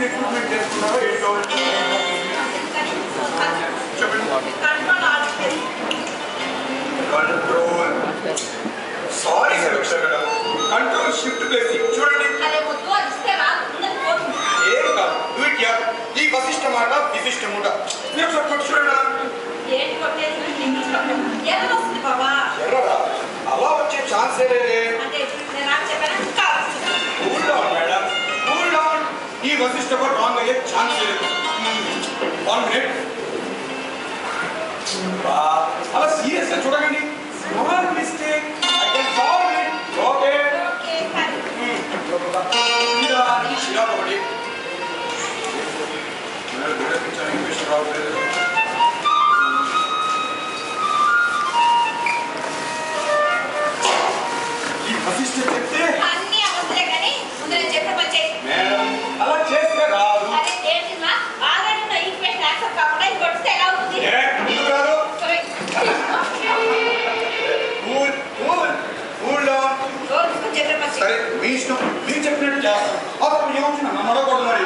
Recruitment చేస్తున్నారో ఏంటో control sorry selection madam control shift placing చూడండి ఏం కాదు డూ ఇట్ యా ఈ వశిష్ట మాట విశిష్ట మూట మీరు చెప్పండి చూడండి ఎర్రరా అలా వచ్చే ఛాన్స్ లేదే cool down madam cool down ఈ వశిష్ట మాట రాంగ్ అయ్యే ఛాన్స్ లేదు 1 మినిట్ అలా సీరియస్ గా చూడకండి small mistake I can solve it okay ఇలా ఒకటి ఇంగ్లీష్ రావట్లేదు ఈ వశిష్ట చెప్తే అన్ని అవసరం కానీ ముందు నేను చెప్పే పని చేయి మేడం అలా చేస్తే రాదు అరే ఏంటిమా ఆల్రెడీ నా ఈక్వేషన్ యాక్సెప్ట్ కాకుండా ఇది కొడితే ఎలా అవుతుంది ముందు కాదు కూల్ డౌన్ చెప్పే పని సరే మీ ఇష్టం మీరు చెప్పినట్టు చేస్తాం అప్పుడు ఏమవుతుంది నా మడకూడదు మరి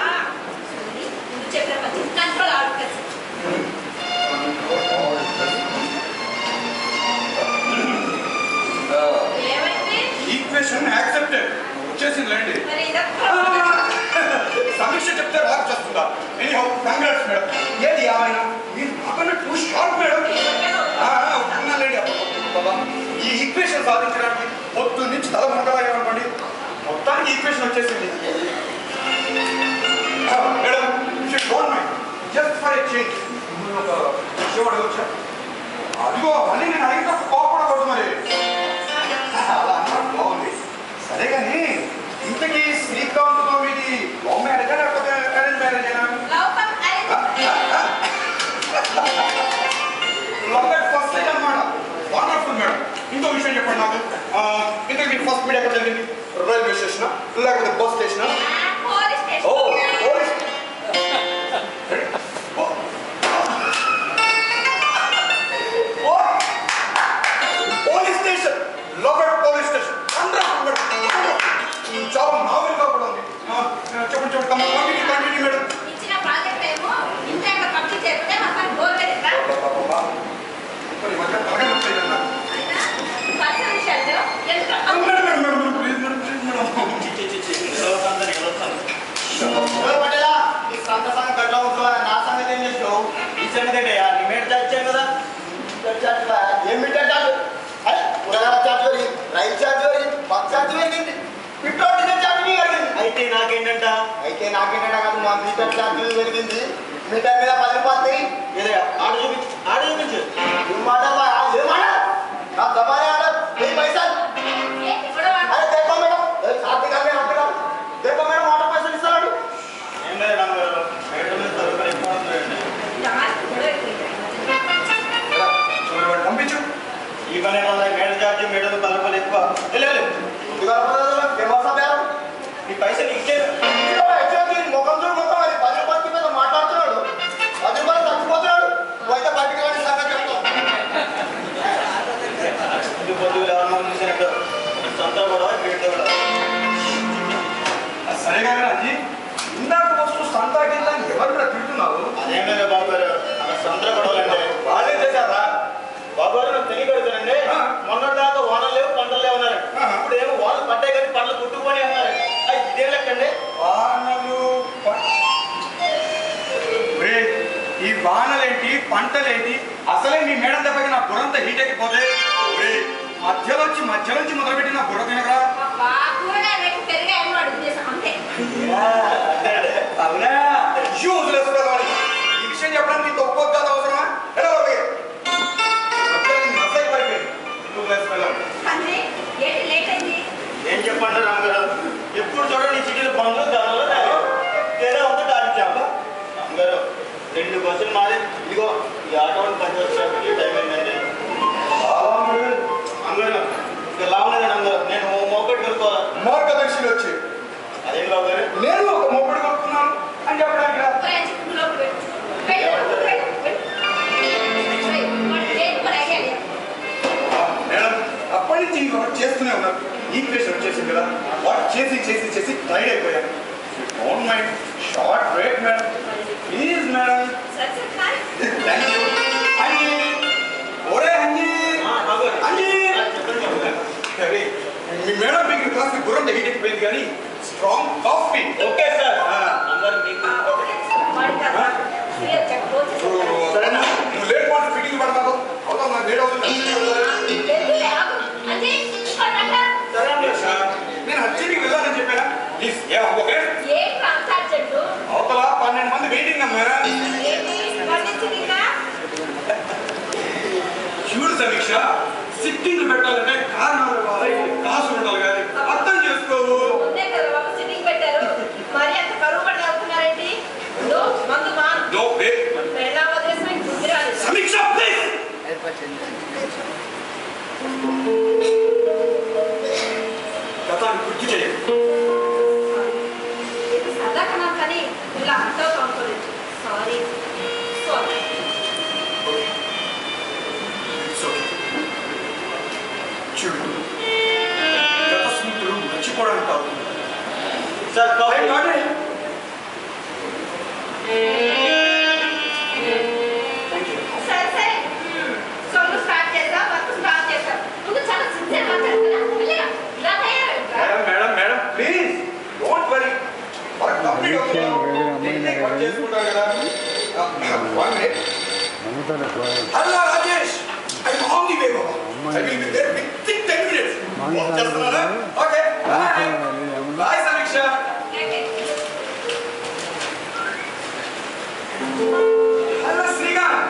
చెప్పే పని కంట్రోల్ అవుట్ ఈక్వేషన్ యాక్సెప్టెడ్ వచ్చేసిందిలేండి మరి సమీక్ష చెప్తే రాక్ చేస్తుందా ఎనీహౌ కంగ్రాట్స్ మేడం ఏది ఏమైనా మీరు నాకన్నా టూ షార్ప్ మేడం ఉన్నాలేండి బాబా ఈ ఈక్వేషన్ సాధించడానికి పొద్దు నుంచి తల ముందలాగేమనుకోండి మొత్తానికి ఈక్వేషన్ వచ్చేసింది madam don't mind just for a change ఒక విషయం అడగొచ్చా అదిగో మళ్ళీ నేను అడిగితే కోపడకూడదు మరి అలా అన్నారు బాగుంది సరే కానీ ఇంతకీ శ్రీకాంత్తో మీది లవ్ మ్యారేజా లేకపోతే అరేంజ్ మ్యారేజేనా లవ్ ఎట్ ఫస్ట్ సైట్ అన్నమాట వండర్ఫుల్ మేడం ఇంకో విషయం చెప్పండి నాకు ఇంతకీ మీరు ఫస్ట్ మీట్ ఎక్కడ జరిగింది రైల్వే స్టేషనా లేకపోతే బస్ స్టేషనా ఓ police police station love at police station చాలా నావెల్గా కూడా ఉంది చెప్పండి కంటిన్యూ మేడం ఇచ్చిన ప్రాజెక్ట్ ఏమో ఇంత కంప్లీట్ చేయకపోతే మాకు గోల్ పెట్టిరా మరి మధ్య తలగా వచ్చేదన్నా పర్సనల్ విషయాలు అయితే నాకేంటంట కాదు మా మీటర్ ఛార్జీలు పెరిగింది మీటర్ మీద 10 రూపాయలు ఆడ చూపించు మాట నా దబానే ఆడ 10 పైసలు అరే देखो మేడం సాథి కామే అంటగా देखो మేడం ఆట పైసలు ఇస్తాడు ఏం లేదు మేడం మీద తరుపు పంపించు ఈ పని మేడం ఛార్జీ మేడం తలుపులు ఎక్కువ లేదు ఈ పైసలు ఇచ్చే ముఖం చూడు ముఖం అది 10 రూపాయలకి మీద మాట్లాడుతున్నాడు 10 రూపాయలు తగ్గిపోతున్నాడు అయితే బయటకు వెళ్ళి సంగతి చెప్తాం సరే కానీ రాజీ ఇందాక వస్తూ సంతా కింద ఎవరు కూడా తింటున్నారు అదేం లేదు బాబు గారు అక్కడ సంతర గొడవలండి వాళ్ళే చేశారా బాబు గారు నాకు తెలియకడుగుతానండి మొన్నటి దాకా వానలు లేవు పంటలు లేవు అన్నారు ఇప్పుడు ఏమో వానలు పడ్డాయి కానీ పంటలు కుట్టుకొని అన్నారు ఇదేం లెక్కండి వానలు ఈ వానలేంటి పంటలేంటి అసలే మీ మేడం దెబ్బకి నా బుర్రంతా హీట్ ఎక్కిపోతే మధ్యలోంచి మొదలుపెట్టి నా బుర్ర తినగరా అవునా ఈ విషయం చెప్పడానికి నీకు ఒప్పుకోవచ్చు కదా అవసరమా ఎలా ఏం చెప్పండి రామగారు ఎప్పుడు చూడండి ఈ సిటీలో బండ్లు దానిలో తేడా ఉంటే తాపించాము రామగారు 2 బస్సులు మారి ఇదిగో ఈ ఆటో పని వచ్చేసరికి టైం అయిందండి అమ్మగారు ఇంకా లాభలేదండి అమ్మగారు నేను మొక్కటి కలుపుకోవాలి మార్గదర్శిని వచ్చి అదేం బాబు గారు నేను ఒక మొక్కడు కలుపుతున్నాను అని చెప్పడానికి మేడం అప్పటి నుంచి చేస్తూనే ఉన్నారు ఈక్వేషన్ వచ్చేసింది కదా వాటి చేసి టైర్డ్ అయిపోయాను don't mind short break madam please madam. సరే కానీ థ్యాంక్ యూ. అంజీ ఒరే అంజీ అంజీ సరే మీ మేడం మీకు క్లాస్ గుర్రం హీట్ ఎక్కిపోయింది కానీ స్ట్రాంగ్ కాఫీ. ఓకే సార్ అందరు మీకు నువ్వు లేట్ మాట ఫిట్టింగ్ పడతావు అవుతా నాకు లేట్ అవుతుంది. నేను అర్జెంట్కి వెళ్ళాలని చెప్పానా ప్లీజ్ ఓకే. అవతల 12 మంది వెయిటింగ్ అమ్మా. చూడు సమీక్ష సిట్టింగ్ పెట్టాలంటే కారణాలు ఇవ్వాలి కాసు ఉండాలి కానీ అర్థం చేసుకోవు. సమీక్ష ప్లీజ్ గతాన్ని గుర్తు చేయండి. కానీ ఇలా అంతా అనుకోలేదు. Sorry sorry. చూడు గత స్మృతులు మర్చిపోవడానికి అవుతుంది సార్ సరే సరే సొల్లు స్టార్ట్ చేద్దాం. వర్క్ స్టార్ట్ చేద్దాం. నువ్వు చాలా సిన్సియర్ మాట్లాడుతున్నా. ఇలా తయారు madam madam please don't worry work complete అవుతుంది వర్క్ చేసుకుంటారు కదా. Hello Rajesh I on the way బాబా. I will be there with 10 minutes. చేస్తున్నారా? Okay bye bye Sameeksha. Hello Srikanth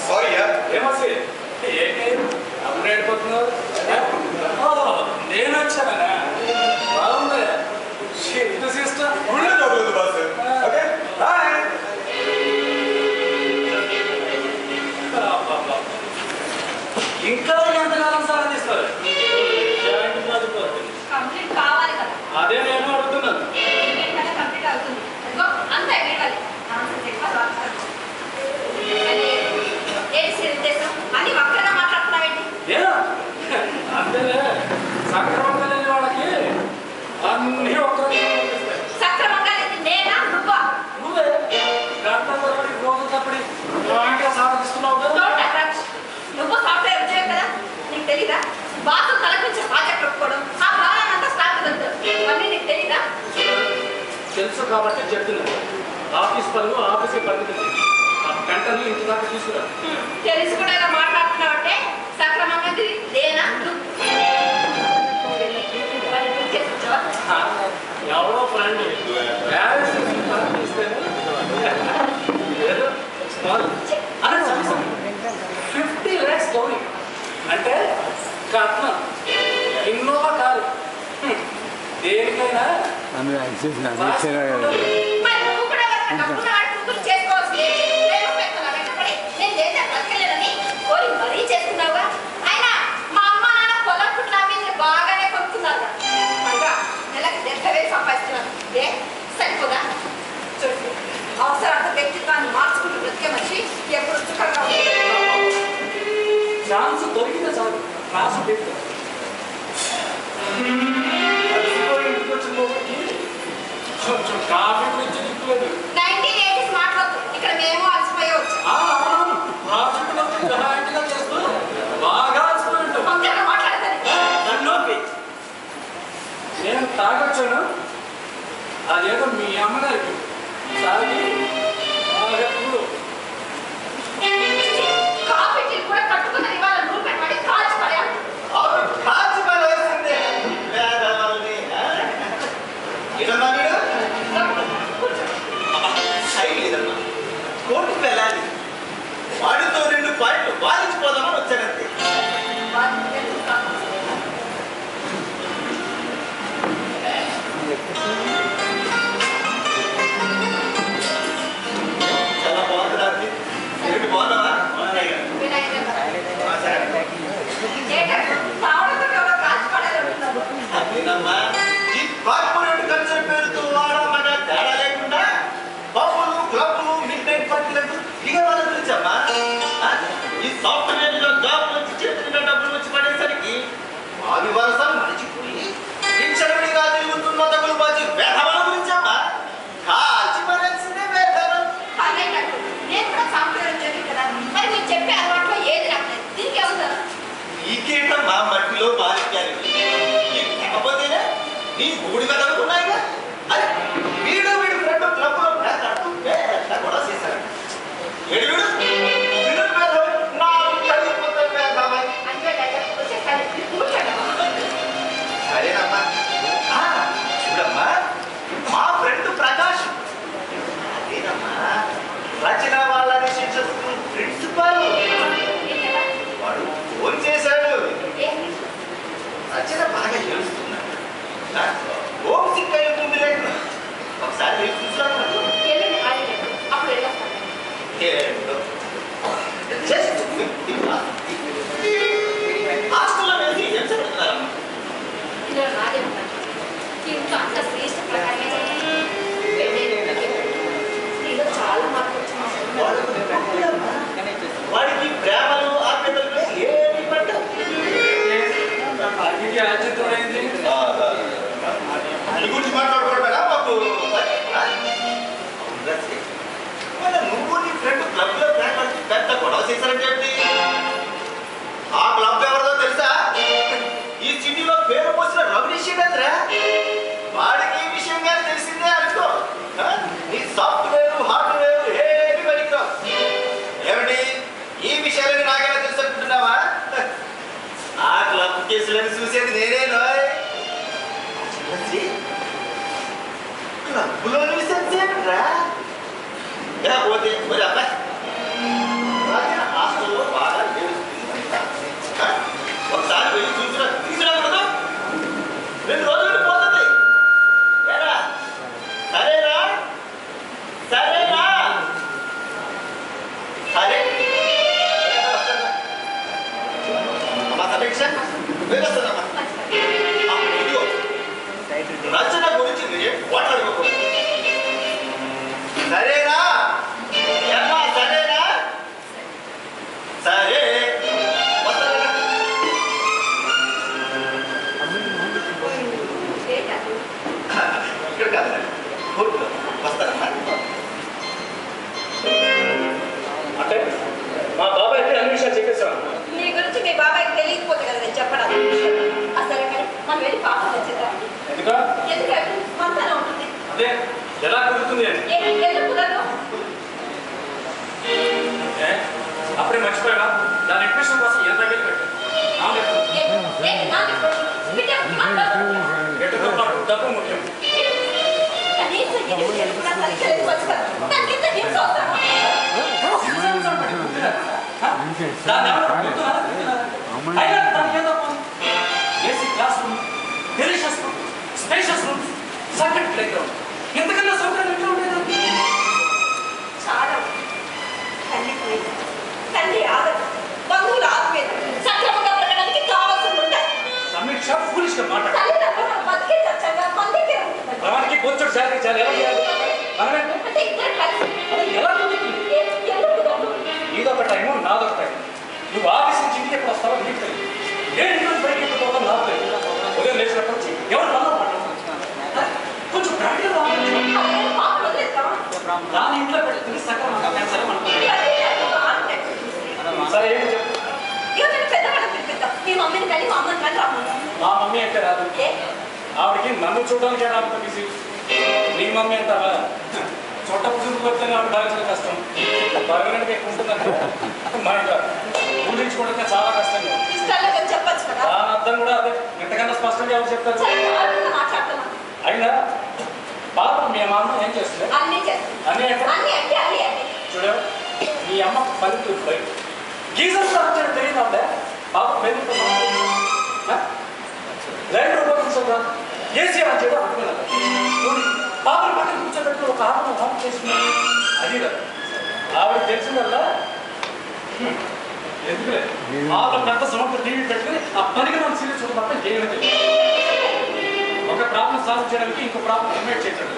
sorry ఏమసి ఏంటి అప్పుడు ఏడిపోతున్నావు? నేను వచ్చానా? బాగుంది ఇంత సిస్టర్ గుళ్ళ చదువుతుంది బాస్. Okay bye. ఇంకా ఎంతకాలం సాధిస్తారు? కంప్లీట్ కావాలి కదా. అదే నేను అడుగుతున్నాను. కంప్లీట్ అవుతుంది అంతా ఎగరాలి. అని ఒక్కగా మాట్లాడుతున్నావేంటి? అంతేలే సక్రమంగా లేని వాళ్ళకి అన్ని ఒక్క సక్రమంగా నేనా నువ్వా? నువ్వే గంట తరబడి రోజు తప్పడి సాధిస్తున్నావు కదా. నువ్వు సాఫ్ట్వేర్ ఉద్యోగం కదా, నీకు తెలీదా? బాసు తలపించి ప్రాజెక్ట్ ఒప్పుకోవడం ఆ భావానంతా స్టార్ట్ ఇవన్నీ నీకు తెలీదా? తెలుసు కాబట్టి చెప్తున్నాను. ఆఫీస్ పనులు ఆఫీస్కి పరిమితి. ఆ గంటలు ఇంటి దాకా తీసుకురా. తెలిసి కూడా ఇలా మాట్లాడుతున్నావంటే సక్రమంగా లేనా? ఎవరో ఫ్రెండ్ మ్యారేజ్ ఇస్తేనే ఏదో స్మాల్ అరే 50 lakhs డౌరీ అంటే కట్నం ఇన్నోవా కారు దేనికైనా మరి నువ్వు కూడా చేసుకోవాల్సింది. నేను చేసే బతకలేదని కోరి మరీ చేస్తున్నావుగా. అయినా మా అమ్మ నాన్న పొలం పుట్ల మీద బాగానే కొనుక్కున్నారు. పైగా నెలకి 70,000 సంపాదిస్తున్నాను. ఏ సరిపోదా? చూడు అవసరాంత వ్యక్తిత్వాన్ని మార్చుకుంటూ బ్రతికే మనిషి ఎప్పుడు చుక్కగా ఛాన్స్ దొరికితే చాలు క్లాసు పెట్టి ఇంటికి వచ్చిన కొంచెం కాఫీ గురించి దిక్కులేదు. 1980s మాట్లాడుతూ ఇక్కడ మేము అలసిపోయే వచ్చాం. ప్రాజెక్టులో గ్రాంట్గా చేస్తూ బాగా అలసిపోయి ఉంటాం. మాట్లాడతాను నేను తాగొచ్చాను. అదేదో మీ అమ్మగారికి తాగి ఎప్పుడు కాఫీ టీ కూడా కట్టుకున్న ఇవాళ నూనె పెట్టి కాల్చి పడాలి. కాల్చి పడవలసిందే వేదవాళ్ళని. ఇదమ్మా మీరు సైడ్ లేదమ్మా. కోర్టుకు వెళ్ళాలి. వాడితో 2 పాయింట్లు వాదించిపోదామని వచ్చానంతే. చాలా బాగుంది. ఏంటి బాగున్నావా? అదేనమ్మా ఈ కార్పొరేట్ కల్చర్ పేరుతో వాడమన్న తేడా లేకుండా పబ్బులు క్లబ్లు మిడ్ నైట్ పార్టీలకు ఇక వాళ్ళ గురించమ్మా. ఈ సాఫ్ట్వేర్ లో జాబ్ నుంచి చేతులుగా డబ్బులు వచ్చి పడేసరికి ఆది వరసలు మరిచిపోయి ఇచ్చడిగా తిరుగుతున్న డబ్బులు బాజీ వేధవాళ్ళ గురించమ్మా. డబ్బులో సెన్స్ ఏంట్రా పోతే మరి అబ్బాయి హాస్టల్లో బాగా ఒకసారి వెళ్ళి తీసుకురాకూడదు 2 రోజులు పోతుంది ఏరా సరేనా సరేనా సరే అమ్మా సమీక్ష వేగొస్తుందమ్మా ఇదిగో రచన గురించి మీరేం మాట్లాడుకోకూడదు సరేనా ఏమ్మా సరేనా సరే వస్తారా ఇక్కడ కాదు కోర్టులో వస్తారమ్మా అంటే మా బాబాయ్ అయితే అన్ని విషయాలు చెప్పేశాను. నీ గురించి మీ బాబాయ్కి తెలియకపోతే కదా నేను చెప్పడం అసలు కానీ మనం వెళ్ళి పాపం తెచ్చేద్దాం. ఎందుకంటే మంతనం ఉంటుంది. అదే ఎలా కుదురుతుంది అని ఎందుకు కుదరదు? అప్పుడే మర్చిపోయావా దాని అడ్మిషన్ కోసం 80,000 పెట్టాను. ఎటుతో పాటు డబ్బు ముఖ్యం. కనీసం ఇది కూడా పరిచయం వచ్చు కదా. దానికి ఇంత హింస అవసరమా? దాన్ని ఎవరు గుర్తున్నారా? అయినా దానికి ఏదో AC classroom, delicious room, spacious room, circuit playground, ఎంతకన్నా సౌకర్యం ఎట్లా ఉండేది? చాలా తల్లి పోయింది, తల్లి ఆదరణ, బంధువుల ఆత్మీయత సక్రమంగా పెరగడానికి కావాల్సి ఉంటాయి. సమీక్ష ఫూలిష్ గా మాట్లాడు. తల్లిదండ్రులు బతికే చచ్చగా మన దగ్గర ఉంటుంది. ప్రమాణికి కొంచెం శాలరీ చాలా ఎలా చేయాలి? మనమేంటి అంటే ఇద్దరు కలిసి ఎలా కుదురుతుంది? ఎందుకు కుదరదు? నీదొక టైము నాదొక టైం. నువ్వు ఆఫీస్ నుంచి ఇంటికి ఎప్పుడు వస్తావో నీకు తెలియదు. నేను ఇంటి నుంచి బయటకి ఎప్పుడు పోతాను నాకు తెలియదు. ఉదయం లేచినప్పటి నుంచి ఎవరు నన్ను మాట్లాడుతున్నారు? కొంచెం ప్రాక్టికల్ అలాగే పాపలు వదిలేస్తావా? దాని ఇంట్లో పెట్టుకుని సక్రమంగా పెంచాలి సరే ఏమి చెప్పు. ఇవన్నీ పెద్దవాళ్ళకి పిలిపిద్దాం. మీ మమ్మీని కానీ మా అమ్మని కానీ రమ్మంటాం. మా మమ్మీ అంటే రాదు. ఆవిడకి నన్ను చూడడానికి రాదు బిజీ. నీ మమ్మీ అంటావా? చొట్ట పురుగు కొడితే ఆవిడ భరించడం కష్టం. పర్మనెంట్ గా ఎక్కువ ఉంటుందంటే మా ఇంకా ఊహించుకోవడానికి చాలా కష్టంగా. ఇష్టాల్లో కానీ చెప్పచ్చు కదా. దాని అర్థం కూడా అదే. ఇంతకన్నా స్పష్టంగా ఎవరు చెప్తారు? సరే, వాళ్ళతో మాట్లాడుతున్నాం. అయినా పాప మీ అమ్మ ఏం చేస్తుంది? అన్నీ చేస్తాం. అన్నీ అంటే అన్నీ చూడ మీ అమ్మ పల్లెటూరు బయట గీజర్ వచ్చాడు తెలియదు ఆవిడ పాప పెళ్ళితో రైలు ఉపయోగించదా ఏసీ అని చేయడం అనుకున్నాను. పాపను పక్కన కూర్చోబెట్టి ఒక ఆపను హాప్ చేసుకున్నాను. అది కదా ఆవిడ తెలిసిందల్లా ఎందుకులే ఆవిడ పెద్ద సమగ్ర టీవీ పెట్టుకుని ఆ 10 మంది సీరియస్ చూడడం తప్ప ఏమీ తెలియదు. ఒక ప్రాబ్లం సాల్వ్ చేయడానికి ఇంకో ప్రాబ్లం ఇన్వైట్ చేశాడు.